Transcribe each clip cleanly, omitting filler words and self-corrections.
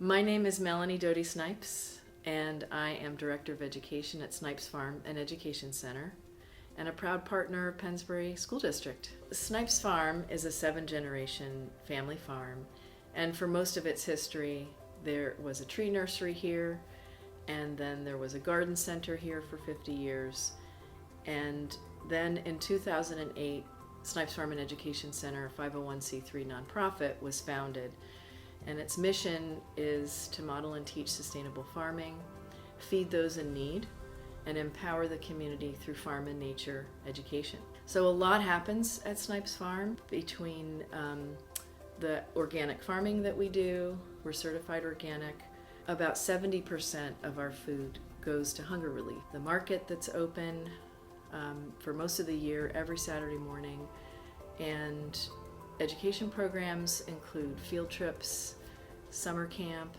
My name is Melanie Doty Snipes, and I am Director of Education at Snipes Farm and Education Center, and a proud partner of Pennsbury School District. Snipes Farm is a 7-generation family farm, and for most of its history, there was a tree nursery here, and then there was a garden center here for 50 years, and then in 2008, Snipes Farm and Education Center, a 501c3 nonprofit, was founded. And its mission is to model and teach sustainable farming, feed those in need, and empower the community through farm and nature education. So a lot happens at Snipes Farm between the organic farming that we do. We're certified organic. About 70% of our food goes to hunger relief. The market that's open for most of the year, every Saturday morning, and education programs include field trips, summer camp,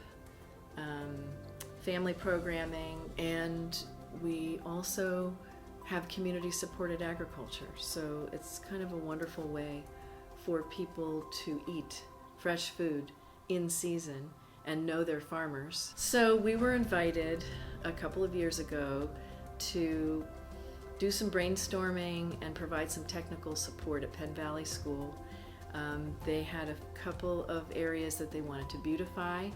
family programming, and we also have community-supported agriculture. So it's kind of a wonderful way for people to eat fresh food in season and know they're farmers. So we were invited a couple of years ago to do some brainstorming and provide some technical support at Penn Valley School. They had a couple of areas that they wanted to beautify,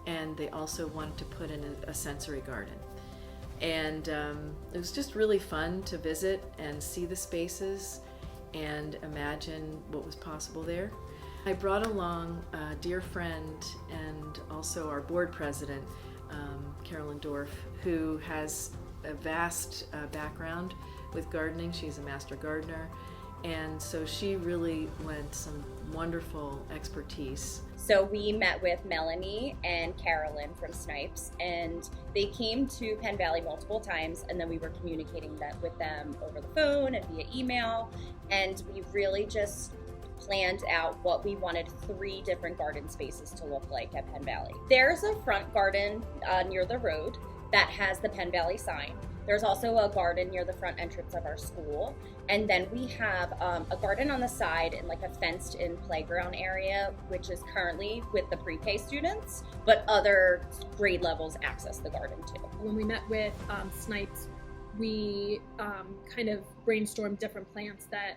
and they also wanted to put in a sensory garden. And it was just really fun to visit and see the spaces and imagine what was possible there. I brought along a dear friend and also our board president, Carolyn Dorff, who has a vast background with gardening. She's a master gardener, and so she really lent some wonderful expertise. So we met with Melanie and Carolyn from Snipes, and they came to Penn Valley multiple times, and then we were communicating that with them over the phone and via email, and we really just planned out what we wanted 3 different garden spaces to look like at Penn Valley. There's a front garden near the road that has the Penn Valley sign. There's also a garden near the front entrance of our school. And then we have a garden on the side in like a fenced in playground area, which is currently with the pre-K students, but other grade levels access the garden too. When we met with Snipes, we kind of brainstormed different plants that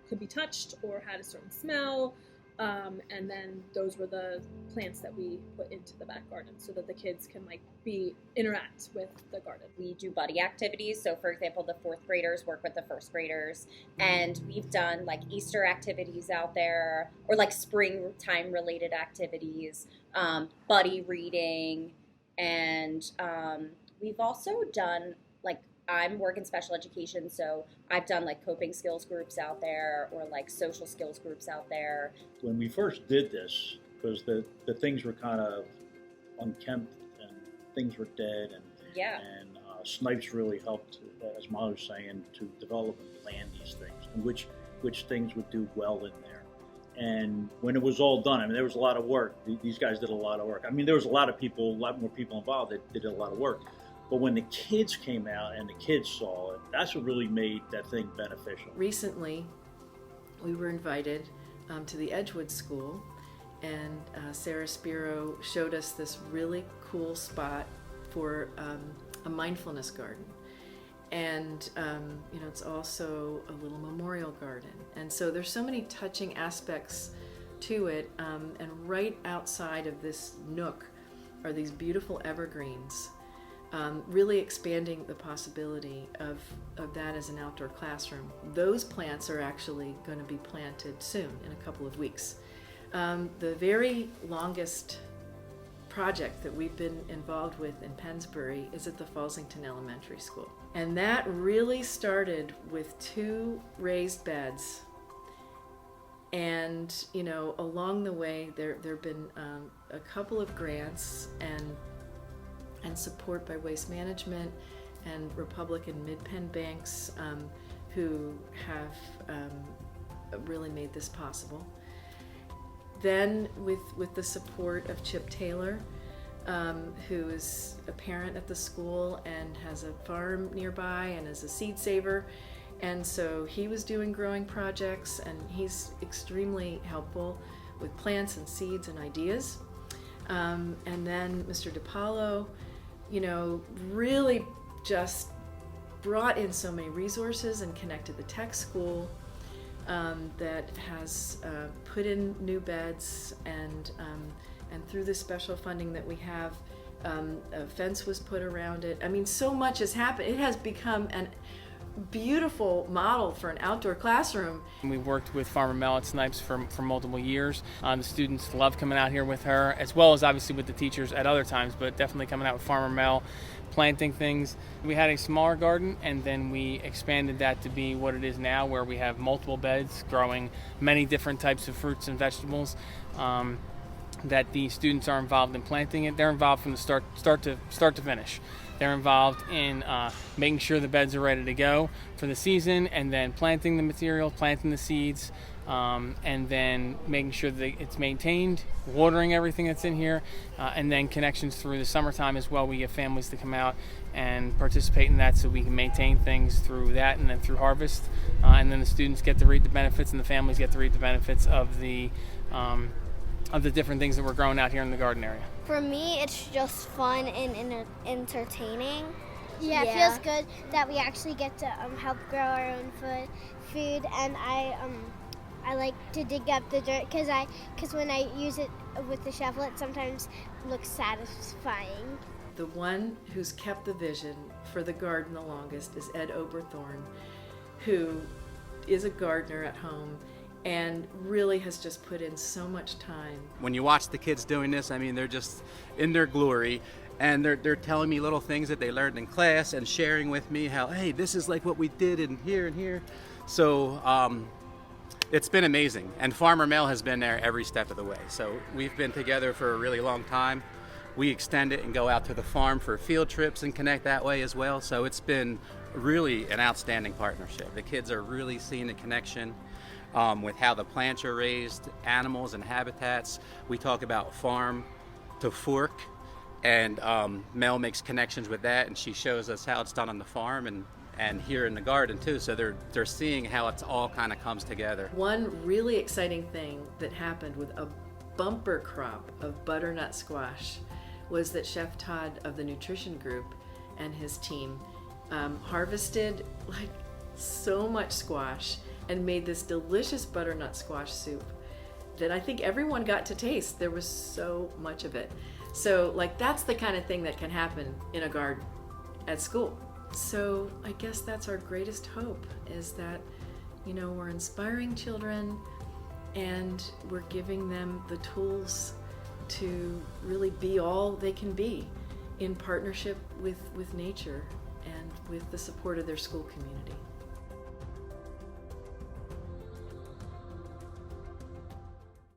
could be touched or had a certain smell. And then those were the plants that we put into the back garden so that the kids can interact with the garden. We do buddy activities. So for example, the 4th graders work with the 1st graders, and we've done like Easter activities out there, or like springtime related activities, buddy reading. And we've also done I'm working special education, so I've done like coping skills groups out there or like social skills groups out there. When we first did this, because the things were kind of unkempt and things were dead, and Snipes really helped, as Molly was saying, to develop and plan these things and which things would do well in there. And when it was all done, I mean, there was a lot of work. These guys did a lot of work. I mean, there was a lot more people involved that did a lot of work. But when the kids came out and the kids saw it, that's what really made that thing beneficial. Recently, we were invited to the Edgewood School, and Sarah Spiro showed us this really cool spot for a mindfulness garden. And it's also a little memorial garden. And so there's so many touching aspects to it. And right outside of this nook are these beautiful evergreens. Really expanding the possibility of that as an outdoor classroom. Those plants are actually going to be planted soon, in a couple of weeks. The very longest project that we've been involved with in Pennsbury is at the Fallsington Elementary School. And that really started with 2 raised beds. And, along the way, there have been a couple of grants and support by Waste Management and Republic and Mid-Penn banks who have really made this possible. Then with the support of Chip Taylor, who is a parent at the school and has a farm nearby and is a seed saver, and so he was doing growing projects, and he's extremely helpful with plants and seeds and ideas. And then Mr. DiPaolo, really just brought in so many resources and connected the tech school that has put in new beds, and through the special funding that we have, a fence was put around it. I mean, so much has happened. It has become a beautiful model for an outdoor classroom. We've worked with Farmer Mel at Snipes for multiple years. The students love coming out here with her, as well as obviously with the teachers at other times, but definitely coming out with Farmer Mel, planting things. We had a smaller garden, and then we expanded that to be what it is now, where we have multiple beds growing many different types of fruits and vegetables. That the students are involved in planting it. They're involved from the start to finish. They're involved in making sure the beds are ready to go for the season, and then planting the material, planting the seeds, and then making sure that it's maintained, watering everything that's in here, and then connections through the summertime as well. We get families to come out and participate in that, so we can maintain things through that, and then through harvest, and then the students get to reap the benefits, and the families get to reap the benefits of the different things that we're growing out here in the garden area. For me, it's just fun and entertaining. Yeah, it feels good that we actually get to help grow our own food, and I like to dig up the dirt because when I use it with the shovel, it sometimes looks satisfying. The one who's kept the vision for the garden the longest is Ed Oberthorn, who is a gardener at home and really has just put in so much time. When you watch the kids doing this, I mean, they're just in their glory, and they're telling me little things that they learned in class and sharing with me how, hey, this is like what we did in here and here. So it's been amazing, and Farmer Mel has been there every step of the way. So we've been together for a really long time. We extend it and go out to the farm for field trips and connect that way as well. So it's been really an outstanding partnership. The kids are really seeing the connection with how the plants are raised, animals and habitats. We talk about farm to fork, and Mel makes connections with that, and she shows us how it's done on the farm and here in the garden too. So they're seeing how it's all kind of comes together. One really exciting thing that happened with a bumper crop of butternut squash was that Chef Todd of the nutrition group and his team harvested like so much squash and made this delicious butternut squash soup that I think everyone got to taste. There was so much of it. So that's the kind of thing that can happen in a garden at school. So I guess that's our greatest hope, is that, we're inspiring children and we're giving them the tools to really be all they can be in partnership with nature and with the support of their school community.